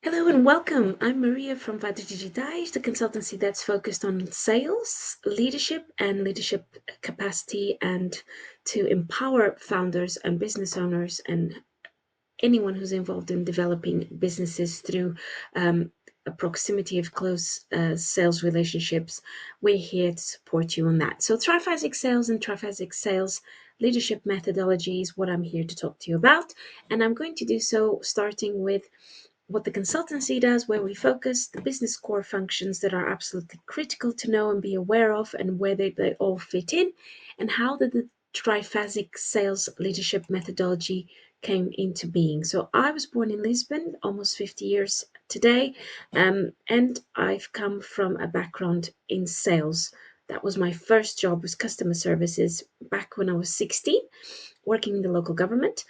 Hello and welcome. I'm Maria from Fadas Digitais, the consultancy that's focused on sales, leadership, and leadership capacity, and to empower founders and business owners and anyone who's involved in developing businesses through a proximity of close sales relationships. We're here to support you on that. So, Triphasic Sales and Triphasic Sales Leadership Methodology is what I'm here to talk to you about. And I'm going to do so starting with what the consultancy does, where we focus the business core functions that are absolutely critical to know and be aware of, and where they all fit in, and how did the triphasic sales leadership methodology came into being. So I was born in Lisbon almost 50 years today, and I've come from a background in sales. That was my first job, was customer services back when I was 16, working in the local government.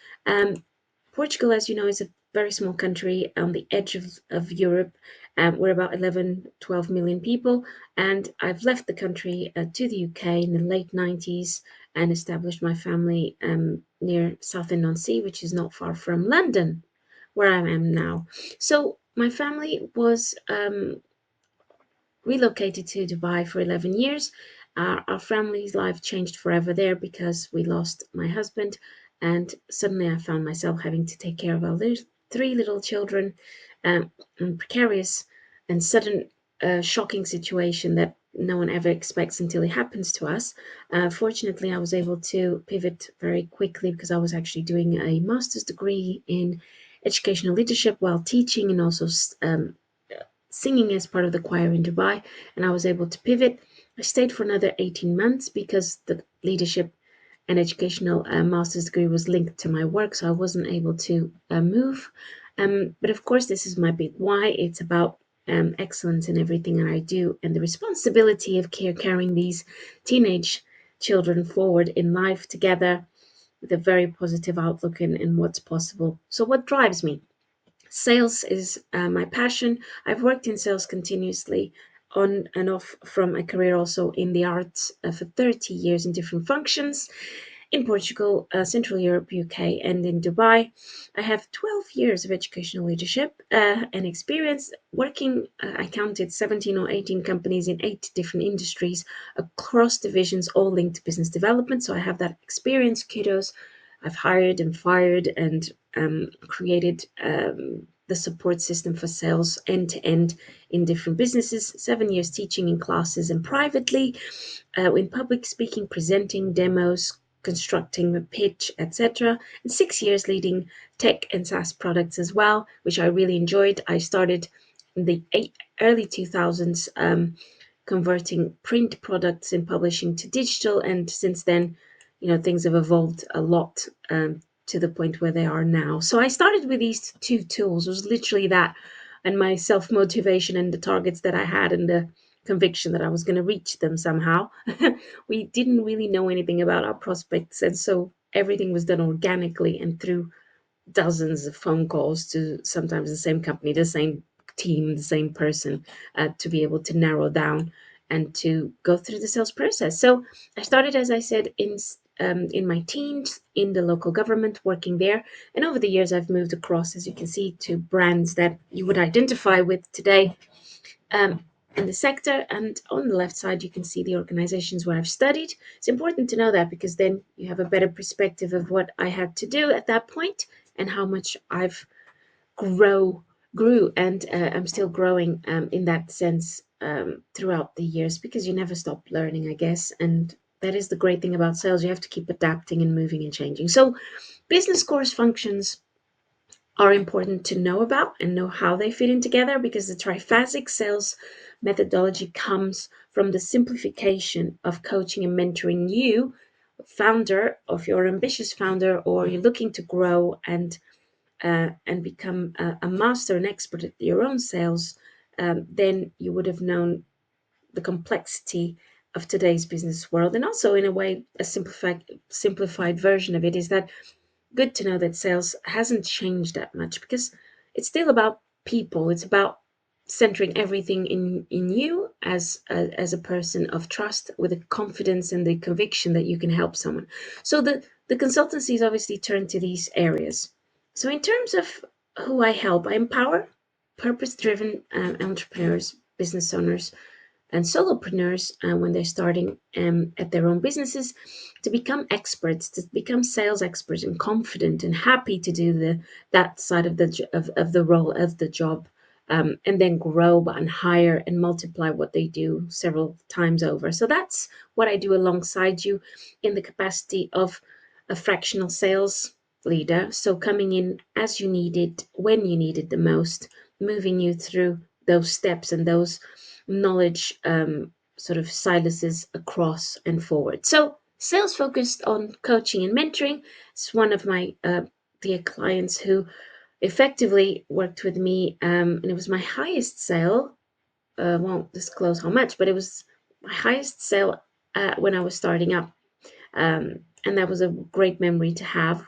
Portugal, as you know, is a very small country on the edge of Europe. We're about 11, 12 million people. And I've left the country to the UK in the late 90s and established my family near Southend on Sea, which is not far from London, where I am now. So my family was relocated to Dubai for 11 years. Our family's life changed forever there because we lost my husband, and suddenly I found myself having to take care of our three little children, in precarious and sudden, shocking situation that no one ever expects until it happens to us. Fortunately, I was able to pivot very quickly because I was actually doing a master's degree in educational leadership while teaching and also singing as part of the choir in Dubai, and I was able to pivot. I stayed for another 18 months because the leadership and educational master's degree was linked to my work, so I wasn't able to move. But of course, this is my big why. It's about excellence in everything that I do and the responsibility of carrying these teenage children forward in life together with a very positive outlook in what's possible. So, what drives me? Sales is my passion. I've worked in sales continuously on and off from a career also in the arts for 30 years in different functions in Portugal, Central Europe, UK, and in Dubai. I have 12 years of educational leadership and experience working. I counted 17 or 18 companies in 8 different industries across divisions, all linked to business development. So I have that experience. Kudos. I've hired and fired and created the support system for sales end to end in different businesses. 7 years teaching in classes and privately, in public speaking, presenting demos, constructing a pitch, etc. And 6 years leading tech and SaaS products as well, which I really enjoyed. I started in the early 2000s. Converting print products and publishing to digital, and since then, things have evolved a lot, to the point where they are now. So I started with these two tools. It was literally that, and my self motivation and the targets that I had and the conviction that I was going to reach them somehow. We didn't really know anything about our prospects, and so everything was done organically and through dozens of phone calls to sometimes the same company, the same team, the same person, to be able to narrow down and to go through the sales process. So I started, as I said, in my teens in the local government, working there, and over the years I've moved across, as you can see, to brands that you would identify with today. Um, in the sector, and on the left side you can see the organizations where I've studied. It's important to know that because then you have a better perspective of what I had to do at that point and how much I've grew, and I'm still growing, in that sense, throughout the years, because you never stop learning, I guess. And that is the great thing about sales. You have to keep adapting and moving and changing. So business course functions are important to know about and know how they fit in together, because the triphasic sales methodology comes from the simplification of coaching and mentoring you, founder, of your ambitious founder, or you're looking to grow and become a master and expert at your own sales. Then you would have known the complexity of today's business world, and also in a way a simplified version of it is that good to know that sales hasn't changed that much, because it's still about people. It's about centering everything in you as a person of trust, with the confidence and the conviction that you can help someone. So the consultancies obviously turn to these areas. So in terms of who I help, I empower purpose-driven entrepreneurs, business owners, and solopreneurs when they're starting at their own businesses to become experts, to become sales experts and confident and happy to do that side of the role of the job, and then grow and hire and multiply what they do several times over. So that's what I do alongside you in the capacity of a fractional sales leader. So coming in as you need it, when you need it the most, moving you through those steps and those knowledge sort of siluses across and forward. So sales focused on coaching and mentoring. It's one of my dear clients who effectively worked with me, and it was my highest sale. Won't disclose how much, but it was my highest sale when I was starting up, and that was a great memory to have.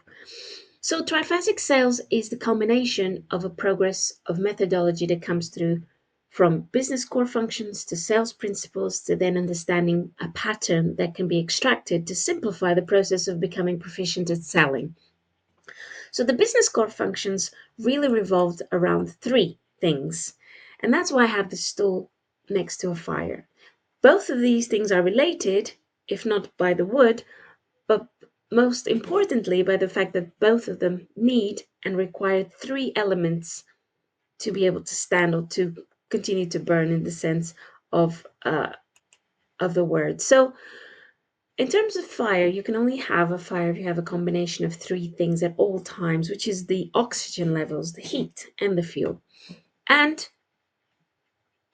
So triphasic sales is the culmination of a progress of methodology that comes through from business core functions to sales principles to then understanding a pattern that can be extracted to simplify the process of becoming proficient at selling. So the business core functions really revolved around three things. And that's why I have the stool next to a fire. Both of these things are related, if not by the wood, but most importantly by the fact that both of them need and require three elements to be able to stand or to continue to burn in the sense of the word. So in terms of fire, you can only have a fire if you have a combination of three things at all times, which is the oxygen levels, the heat, and the fuel. And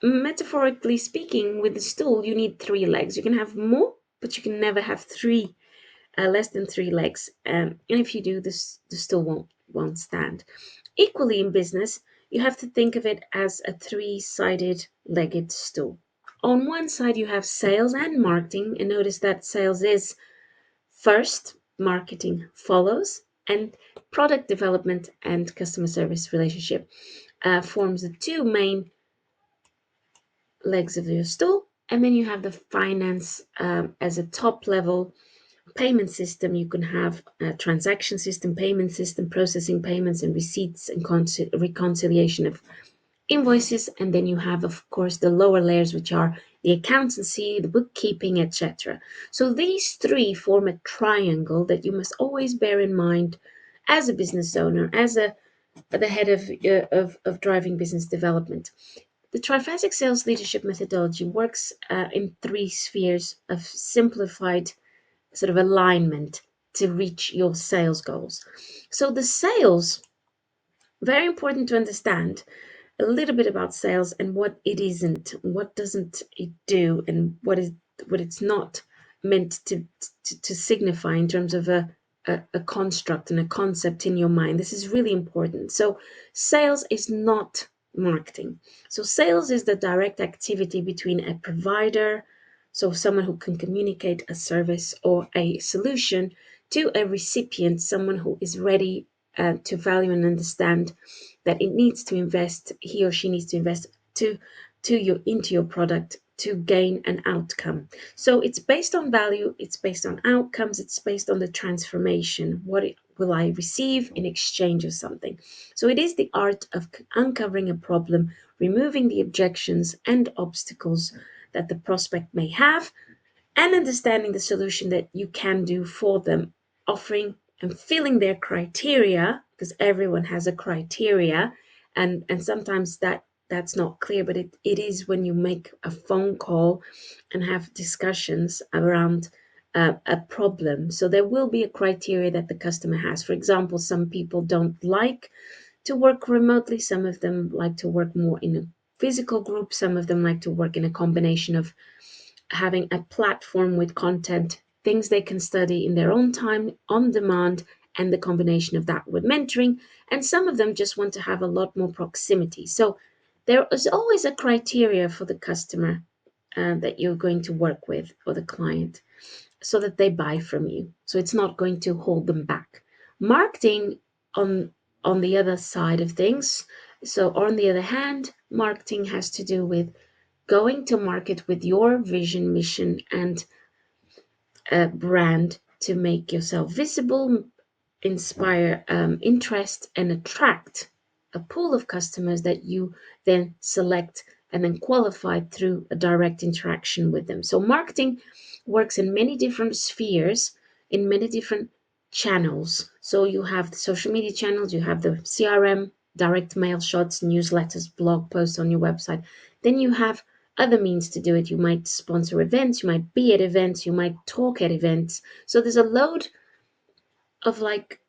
metaphorically speaking, with the stool, you need three legs. You can have more, but you can never have three, less than three legs. And if you do, this the stool won't stand. Equally in business, you have to think of it as a three-sided legged stool. On one side, you have sales and marketing, and notice that sales is first, marketing follows, and product development and customer service relationship forms the two main legs of your stool. And then you have the finance as a top level payment system. You can have a transaction system, payment system, processing payments and receipts and reconciliation of invoices. And then you have, of course, the lower layers, which are the accountancy, the bookkeeping, etc. So these three form a triangle that you must always bear in mind as a business owner, as the head of driving business development. The triphasic sales leadership methodology works in three spheres of simplified sort of alignment to reach your sales goals. So the sales, very important to understand a little bit about sales and what it isn't, what doesn't it do, and what it's not meant to signify in terms of a construct and a concept in your mind. This is really important. So sales is not marketing. So sales is the direct activity between a provider, so someone who can communicate a service or a solution, to a recipient, someone who is ready to value and understand that it needs to invest, he or she needs to invest into your product to gain an outcome. So it's based on value, it's based on outcomes, it's based on the transformation. Will I receive in exchange of something? So it is the art of uncovering a problem, removing the objections and obstacles that the prospect may have, and understanding the solution that you can do for them, offering and filling their criteria, because everyone has a criteria, and sometimes that's not clear, but it is when you make a phone call and have discussions around a problem. So there will be a criteria that the customer has. For example, some people don't like to work remotely, some of them like to work more in a physical group, some of them like to work in a combination of having a platform with content, things they can study in their own time, on demand, and the combination of that with mentoring. And some of them just want to have a lot more proximity. So there is always a criteria for the customer that you're going to work with, or the client, so that they buy from you. So it's not going to hold them back. Marketing on on the other side of things. So on the other hand, marketing has to do with going to market with your vision, mission, and brand to make yourself visible, inspire interest, and attract a pool of customers that you then select and then qualify through a direct interaction with them. So marketing works in many different spheres, in many different channels. So you have the social media channels, you have the CRM, direct mail shots, newsletters, blog posts on your website. Then you have other means to do it. You might sponsor events, you might be at events, you might talk at events. So there's a load of like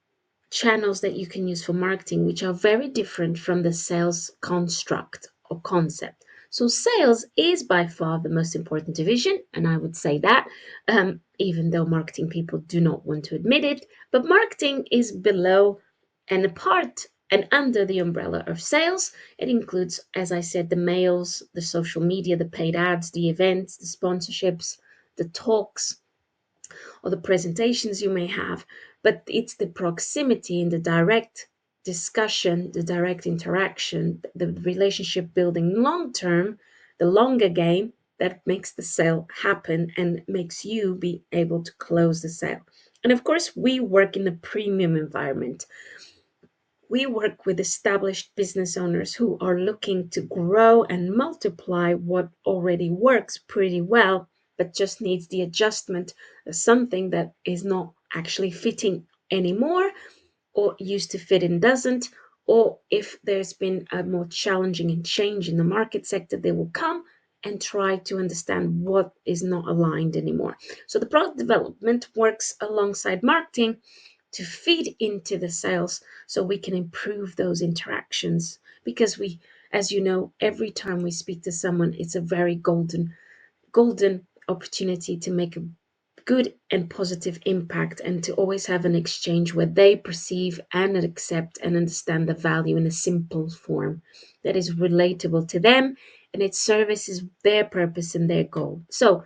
channels that you can use for marketing, which are very different from the sales construct or concept. So, sales is by far the most important division, and I would say that, even though marketing people do not want to admit it. But marketing is below and apart and under the umbrella of sales. It includes, as I said, the mails, the social media, the paid ads, the events, the sponsorships, the talks, or the presentations you may have, but it's the proximity and the direct discussion, the direct interaction, the relationship building long term, the longer game that makes the sale happen and makes you be able to close the sale. And of course, we work in a premium environment. We work with established business owners who are looking to grow and multiply what already works pretty well, but just needs the adjustment of something that is not actually fitting anymore, or used to fit and doesn't, or if there's been a more challenging and change in the market sector, they will come and try to understand what is not aligned anymore. So the product development works alongside marketing to feed into the sales so we can improve those interactions, because we, as you know, every time we speak to someone, it's a very golden opportunity to make a good and positive impact, and to always have an exchange where they perceive and accept and understand the value in a simple form that is relatable to them, and it services their purpose and their goal. So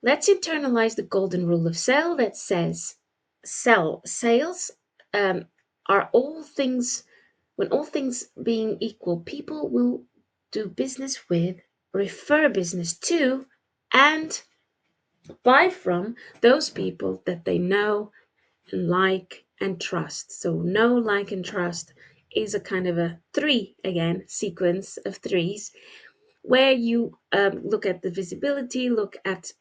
let's internalize the golden rule of sale that says sales are all things, when all things being equal, people will do business with, refer business to, and buy from those people that they know, like, and trust. So know, like, and trust is a kind of a three, again, sequence of threes, where you look at the visibility, look at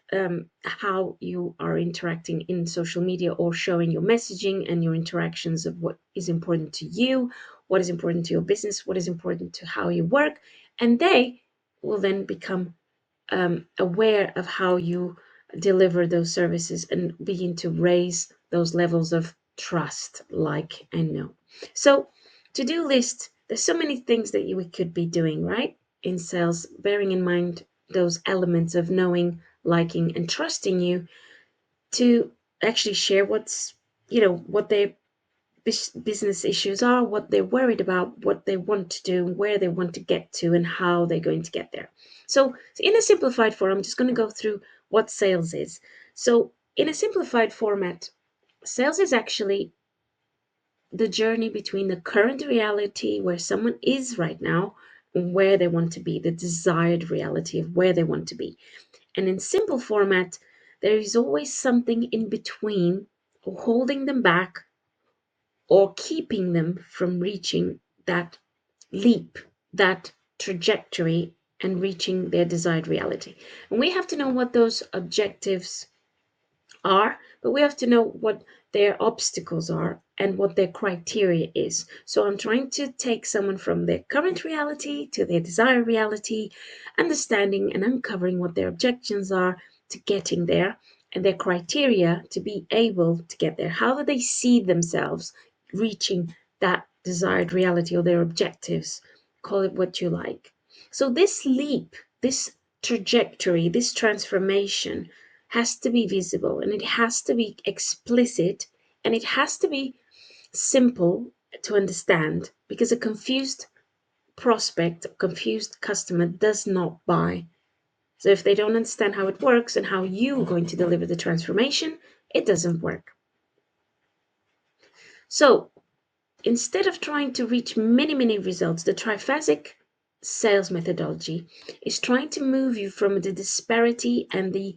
how you are interacting in social media or showing your messaging and your interactions of what is important to you, what is important to your business, what is important to how you work. And they will then become aware of how you deliver those services and begin to raise those levels of trust, like, and know. So, to-do list, there's so many things that we could be doing, right? In sales, bearing in mind those elements of knowing, liking, and trusting you to actually share what their business issues are, what they're worried about, what they want to do, where they want to get to, and how they're going to get there. So in a simplified form, I'm just going to go through what sales is. So in a simplified format, sales is actually the journey between the current reality where someone is right now and where they want to be, the desired reality of where they want to be. And in simple format, there is always something in between holding them back or keeping them from reaching that leap, that trajectory, and reaching their desired reality. And we have to know what those objectives are, but we have to know what their obstacles are and what their criteria is. So I'm trying to take someone from their current reality to their desired reality, understanding and uncovering what their objections are to getting there, and their criteria to be able to get there. How do they see themselves reaching that desired reality or their objectives? Call it what you like. So this leap, this trajectory, this transformation has to be visible, and it has to be explicit, and it has to be simple to understand, because a confused prospect, a confused customer does not buy. So if they don't understand how it works and how you're going to deliver the transformation, it doesn't work. So instead of trying to reach many results, the Triphasic Sales Methodology is trying to move you from the disparity and the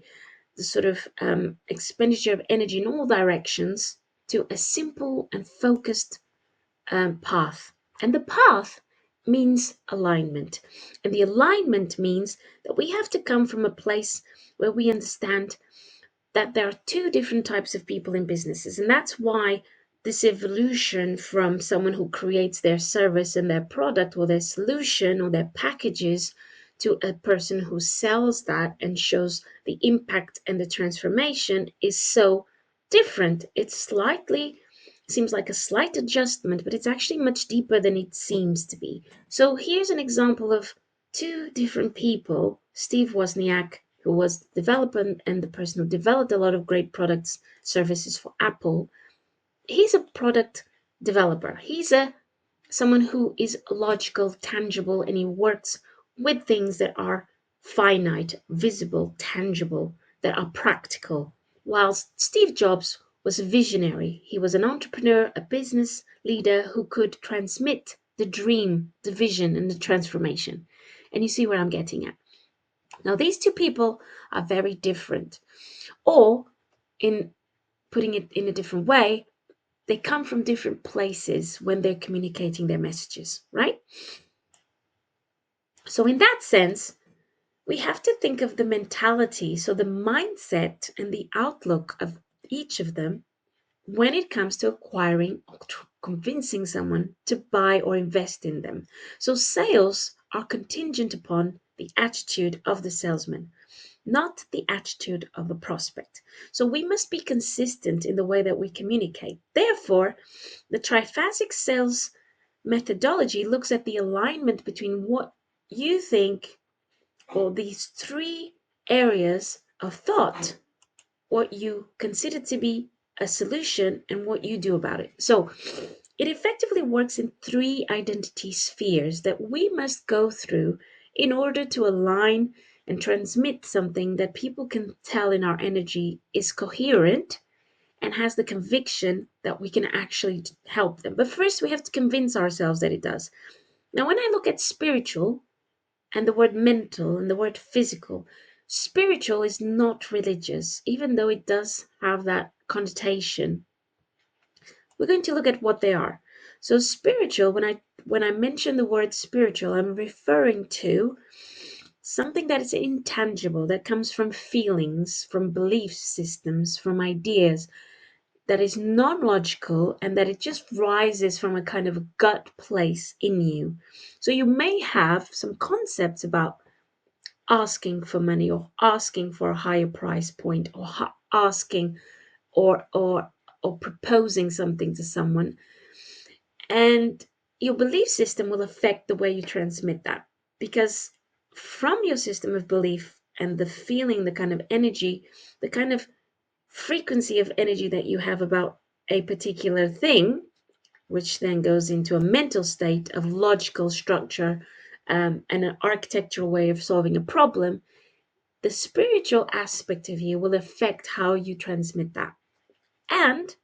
sort of expenditure of energy in all directions to a simple and focused path And the path means alignment. And the alignment means that we have to come from a place where we understand that there are two different types of people in businesses. And that's why this evolution from someone who creates their service and their product or their solution or their packages to a person who sells that and shows the impact and the transformation is so different. It's slightly seems like a slight adjustment, but it's actually much deeper than it seems to be. So here's an example of two different people. Steve Wozniak, who was the developer and the person who developed a lot of great products, services for Apple. He's a product developer. He's a someone who is logical, tangible, and he works with things that are finite, visible, tangible, that are practical. Whilst Steve Jobs was a visionary, he was an entrepreneur, a business leader who could transmit the dream, the vision, and the transformation. And you see where I'm getting at. Now, these two people are very different. Or, in putting it in a different way, they come from different places when they're communicating their messages, right? So, in that sense, we have to think of the mentality, so the mindset and the outlook of each of them when it comes to acquiring or convincing someone to buy or invest in them. So, sales are contingent upon the attitude of the salesman, not the attitude of the prospect. So we must be consistent in the way that we communicate. Therefore, the Triphasic Sales Methodology looks at the alignment between what you think, or these three areas of thought, what you consider to be a solution, and what you do about it. So it effectively works in three identity spheres that we must go through in order to align and transmit something that people can tell in our energy is coherent and has the conviction that we can actually help them. But first, we have to convince ourselves that it does. Now, when I look at spiritual and the word mental and the word physical, spiritual is not religious, even though it does have that connotation. We're going to look at what they are. So spiritual, when I mention the word spiritual, I'm referring to something that is intangible, that comes from feelings, from belief systems, from ideas, that is non-logical, and that it just rises from a kind of gut place in you. So you may have some concepts about asking for money, or asking for a higher price point, or asking, or proposing something to someone, and your belief system will affect the way you transmit that, because from your system of belief and the feeling, the kind of energy, the kind of frequency of energy that you have about a particular thing, which then goes into a mental state of logical structure, and an architectural way of solving a problem, the spiritual aspect of you will affect how you transmit that. And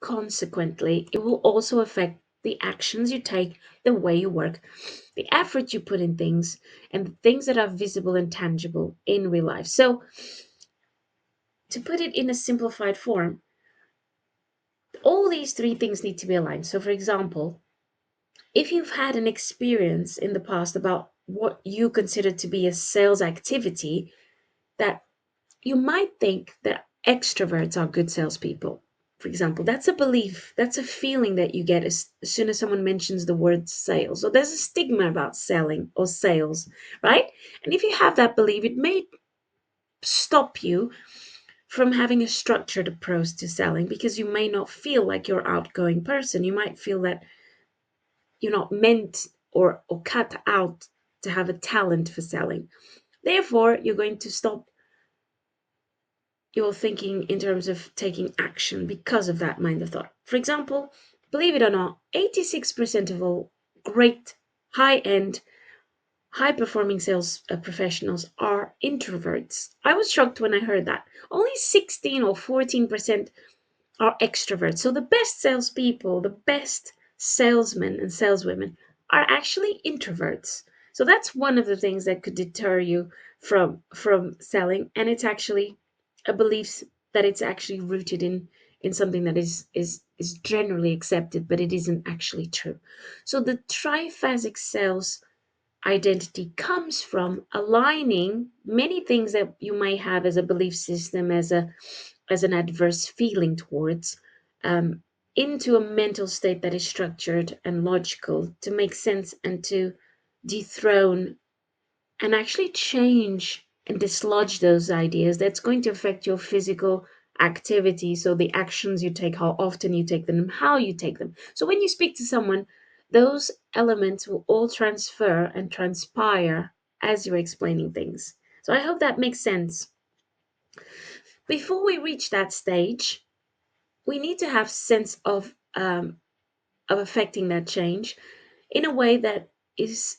consequently, it will also affect the actions you take, the way you work, the effort you put in things, and the things that are visible and tangible in real life. So, to put it in a simplified form, all these three things need to be aligned. So, for example, if you've had an experience in the past about what you consider to be a sales activity, that you might think that extroverts are good salespeople. For example, that's a belief, that's a feeling that you get as soon as someone mentions the word sales. So there's a stigma about selling or sales, right? And if you have that belief, it may stop you from having a structured approach to selling, because you may not feel like you're an outgoing person. You might feel that you're not meant or cut out to have a talent for selling. Therefore, you're going to stop your thinking in terms of taking action because of that mind of thought. For example, believe it or not, 86% of all great high end, high performing sales professionals are introverts. I was shocked when I heard that. Only 16 or 14% are extroverts. So the best salespeople, the best salesmen and saleswomen are actually introverts. So that's one of the things that could deter you from selling, and it's actually a belief that it's actually rooted in in something that is generally accepted, but it isn't actually true. So the triphasic sales identity comes from aligning many things that you may have as a belief system, as an adverse feeling towards, um, into a mental state that is structured and logical to make sense and to dethrone and actually change and dislodge those ideas. That's going to affect your physical activity. So, the actions you take, how often you take them, and how you take them. So, when you speak to someone, those elements will all transfer and transpire as you're explaining things. So, I hope that makes sense. Before we reach that stage, we need to have sense of affecting that change in a way that is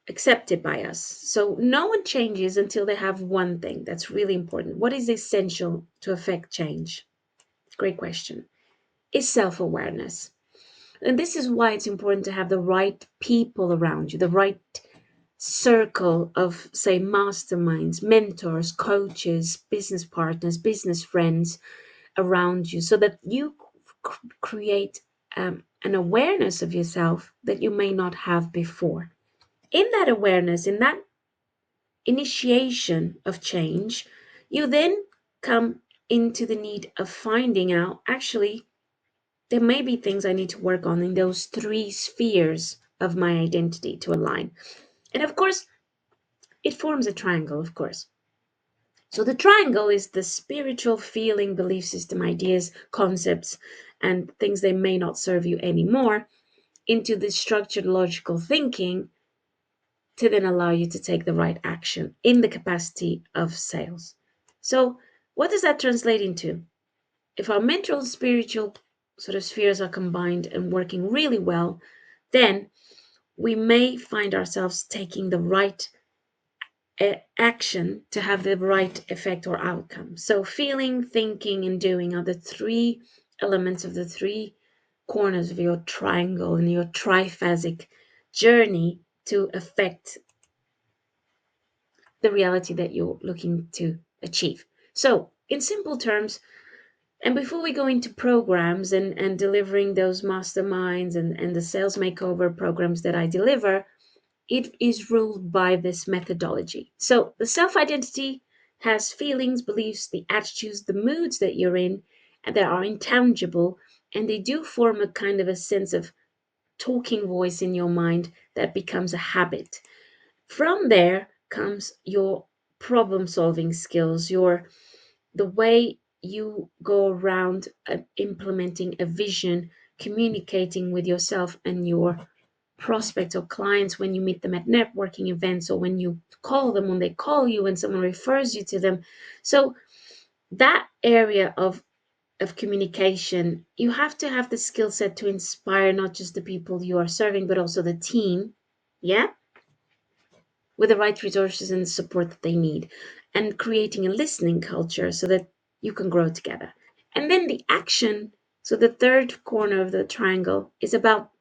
accepted by us. So no one changes until they have one thing that's really important. What is essential to affect change? Great question. Is self-awareness. And this is why it's important to have the right people around you, the right circle of, say, masterminds, mentors, coaches, business partners, business friends around you, so that you create an awareness of yourself that you may not have before. In that awareness, in that initiation of change, you then come into the need of finding out, actually, there may be things I need to work on in those three spheres of my identity to align. And of course, it forms a triangle, of course. So the triangle is the spiritual feeling, belief system, ideas, concepts, and things that may not serve you anymore, into the structured logical thinking to then allow you to take the right action in the capacity of sales. So, what does that translate into? If our mental and spiritual sort of spheres are combined and working really well, then we may find ourselves taking the right action to have the right effect or outcome. So, feeling, thinking, and doing are the three elements of the three corners of your triangle and your triphasic journey to affect the reality that you're looking to achieve. So, in simple terms, and before we go into programs and delivering those masterminds and the sales makeover programs that I deliver, it is ruled by this methodology. So, the self identity has feelings, beliefs, the attitudes, the moods that you're in, and that are intangible, and they do form a kind of a sense of talking voice in your mind that becomes a habit. From there comes your problem solving skills, your the way you go around implementing a vision, communicating with yourself and your prospects or clients when you meet them at networking events, or when you call them, when they call you, when someone refers you to them. So that area of communication, you have to have the skill set to inspire not just the people you are serving, but also the team. Yeah, with the right resources and support that they need, and creating a listening culture so that you can grow together. And then the action. So, the third corner of the triangle is about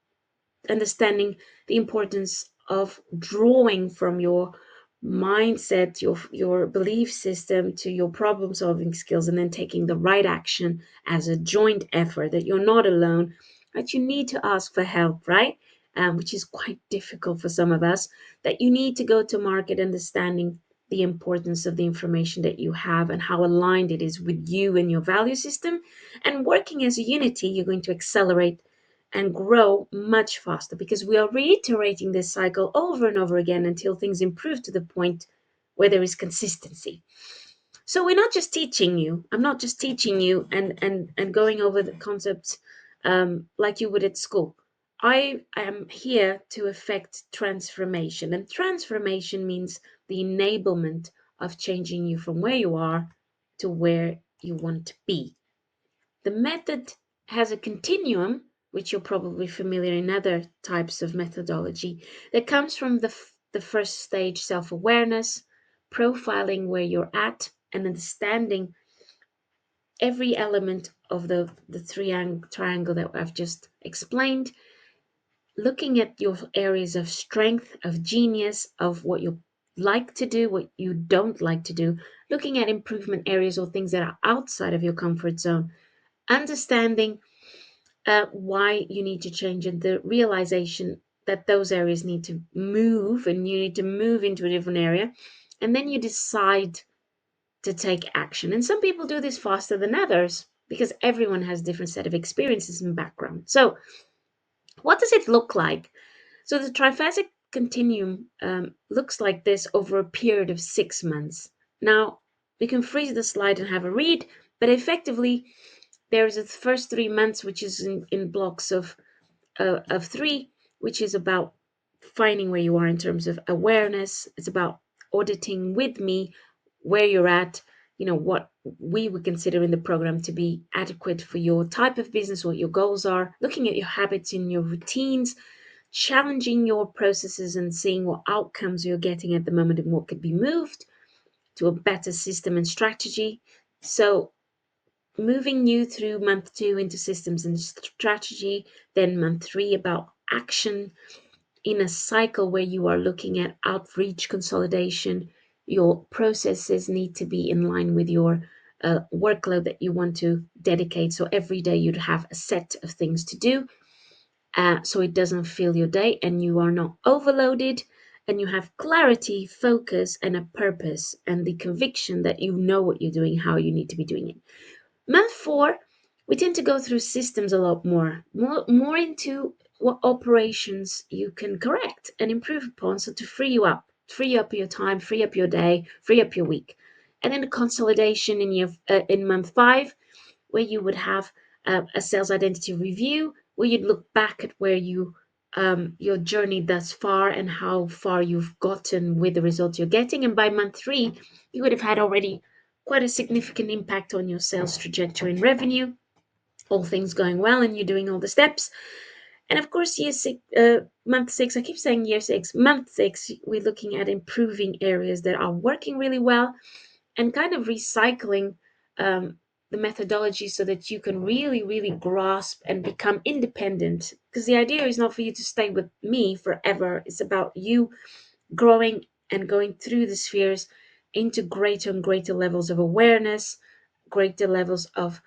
understanding the importance of drawing from your mindset, your belief system, to your problem solving skills, and then taking the right action as a joint effort, that you're not alone, that you need to ask for help, right? Which is quite difficult for some of us, that you need to go to market understanding the importance of the information that you have and how aligned it is with you and your value system. And working as a unity, you're going to accelerate and grow much faster, because we are reiterating this cycle over and over again until things improve to the point where there is consistency. So we're not just teaching you. I'm not just teaching you and going over the concepts like you would at school. I am here to effect transformation, and transformation means the enablement of changing you from where you are to where you want to be. The method has a continuum, which you're probably familiar in other types of methodology, that comes from the first stage, self awareness, profiling where you're at, and understanding every element of the triangle that I've just explained, looking at your areas of strength, of genius, of what you like to do, what you don't like to do, looking at improvement areas or things that are outside of your comfort zone, understanding why you need to change, and the realization that those areas need to move and you need to move into a different area. And then you decide to take action. And some people do this faster than others because everyone has different set of experiences and background. So what does it look like? So the triphasic continuum looks like this over a period of 6 months. Now, we can freeze the slide and have a read, but effectively, there's the first 3 months, which is in blocks of three, which is about finding where you are in terms of awareness. It's about auditing with me where you're at, what we would consider in the program to be adequate for your type of business, what your goals are, looking at your habits and your routines, challenging your processes and seeing what outcomes you're getting at the moment and what could be moved to a better system and strategy. So moving you through month 2 into systems and strategy, then month 3 about action in a cycle where you are looking at outreach consolidation. Your processes need to be in line with your workload that you want to dedicate. So every day you'd have a set of things to do, so it doesn't fill your day and you are not overloaded, and you have clarity, focus, and a purpose, and the conviction that you know what you're doing, how you need to be doing it. Month 4, we tend to go through systems a lot more into what operations you can correct and improve upon, so to free up your time, free up your day, free up your week. And then the consolidation in month 5, where you would have a sales identity review, where you'd look back at where your journey thus far and how far you've gotten with the results you're getting. And by month 3, you would have had already quite a significant impact on your sales trajectory and revenue, all things going well, and you're doing all the steps. And of course, month 6, I keep saying year 6, month 6, we're looking at improving areas that are working really well and kind of recycling the methodology so that you can really, really grasp and become independent. Because the idea is not for you to stay with me forever, it's about you growing and going through the spheres into greater and greater levels of awareness, greater levels of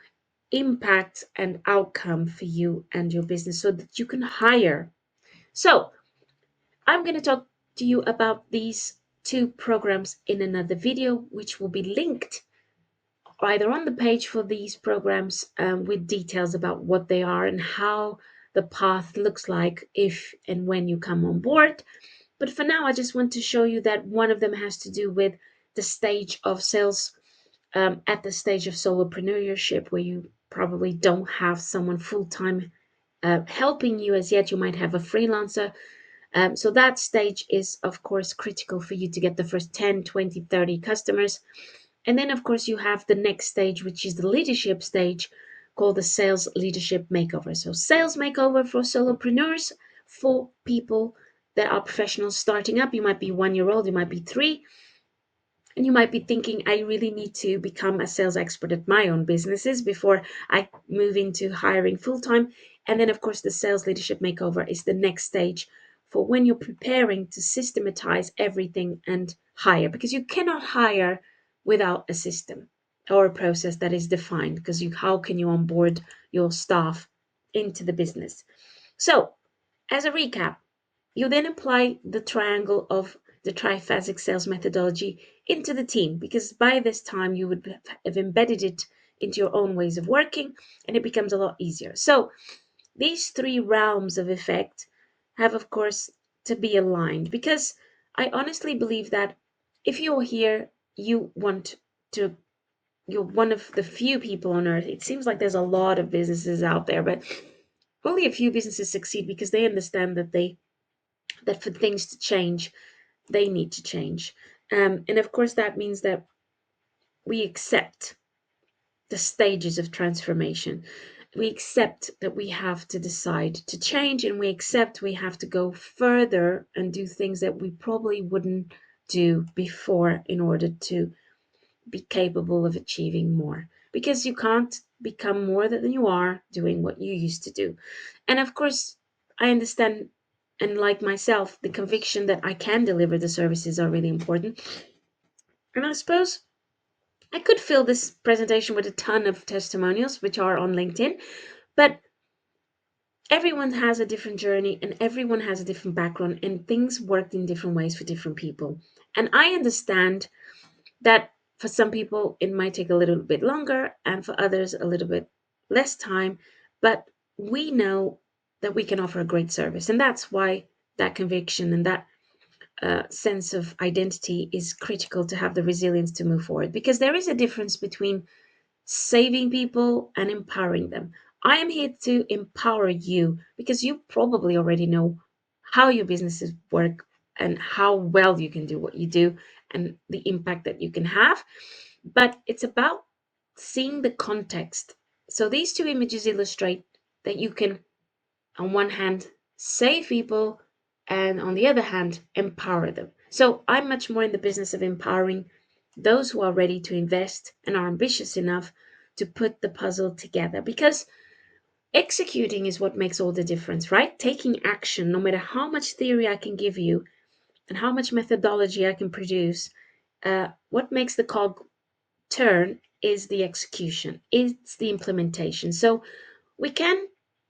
impact and outcome for you and your business so that you can hire. So, I'm going to talk to you about these two programs in another video, which will be linked either on the page for these programs with details about what they are and how the path looks like if and when you come on board. But for now, I just want to show you that one of them has to do with the stage of sales, at the stage of solopreneurship, where you probably don't have someone full-time helping you as yet. You might have a freelancer. So that stage is, of course, critical for you to get the first 10, 20, 30 customers. And then, of course, you have the next stage, which is the leadership stage, called the sales leadership makeover. So, sales makeover for solopreneurs, for people that are professionals starting up. You might be 1 year old, you might be 3, and you might be thinking, I really need to become a sales expert at my own businesses before I move into hiring full time. And then, of course, the sales leadership makeover is the next stage for when you're preparing to systematize everything and hire, because you cannot hire without a system or a process that is defined, because how can you onboard your staff into the business? So, as a recap, you then apply the triangle of the triphasic sales methodology into the team, because by this time you would have embedded it into your own ways of working and it becomes a lot easier. So these three realms of effect have, of course, to be aligned, because I honestly believe that if you're here, you want to, you're one of the few people on earth. It seems like there's a lot of businesses out there, but only a few businesses succeed because they understand that for things to change, they need to change. And of course, that means that we accept the stages of transformation. We accept that we have to decide to change, and we accept we have to go further and do things that we probably wouldn't do before in order to be capable of achieving more. Because you can't become more than you are doing what you used to do. And of course, I understand, and like myself, the conviction that I can deliver the services are really important. And I suppose I could fill this presentation with a ton of testimonials, which are on LinkedIn, but everyone has a different journey and everyone has a different background, and things worked in different ways for different people. And I understand that for some people it might take a little bit longer and for others a little bit less time, but we know that we can offer a great service. And that's why that conviction and that sense of identity is critical to have the resilience to move forward, because there is a difference between saving people and empowering them. I am here to empower you because you probably already know how your businesses work and how well you can do what you do and the impact that you can have. But it's about seeing the context. So these two images illustrate that you can, on one hand, save people and on the other hand, empower them. So I'm much more in the business of empowering those who are ready to invest and are ambitious enough to put the puzzle together, because executing is what makes all the difference, right? Taking action, no matter how much theory I can give you and how much methodology I can produce, what makes the cog turn is the execution, it's the implementation. So we can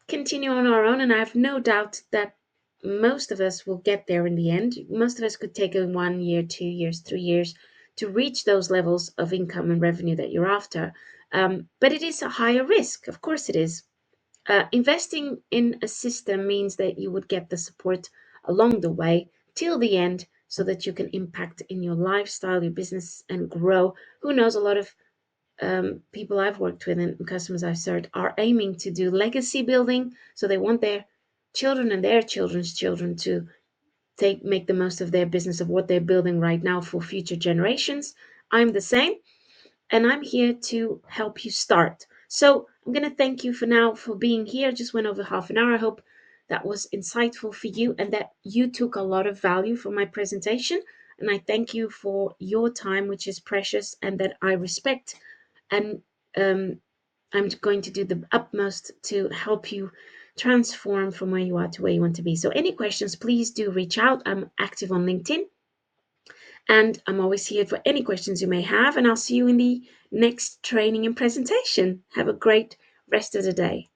continue on our own, and I have no doubt that most of us will get there in the end. Most of us could take a 1 year, 2 years, 3 years to reach those levels of income and revenue that you're after. But it is a higher risk, of course it is. Investing in a system means that you would get the support along the way till the end so that you can impact in your lifestyle, your business, and grow. Who knows, a lot of people I've worked with and customers I've served are aiming to do legacy building. So they want their children and their children's children to make the most of their business, of what they're building right now for future generations. I'm the same, and I'm here to help you start. So I'm going to thank you for now for being here. Just went over half an hour. I hope that was insightful for you and that you took a lot of value from my presentation. And I thank you for your time, which is precious and that I respect. And I'm going to do the utmost to help you transform from where you are to where you want to be. So, any questions, please do reach out. I'm active on LinkedIn and I'm always here for any questions you may have. And I'll see you in the next training and presentation. Have a great rest of the day.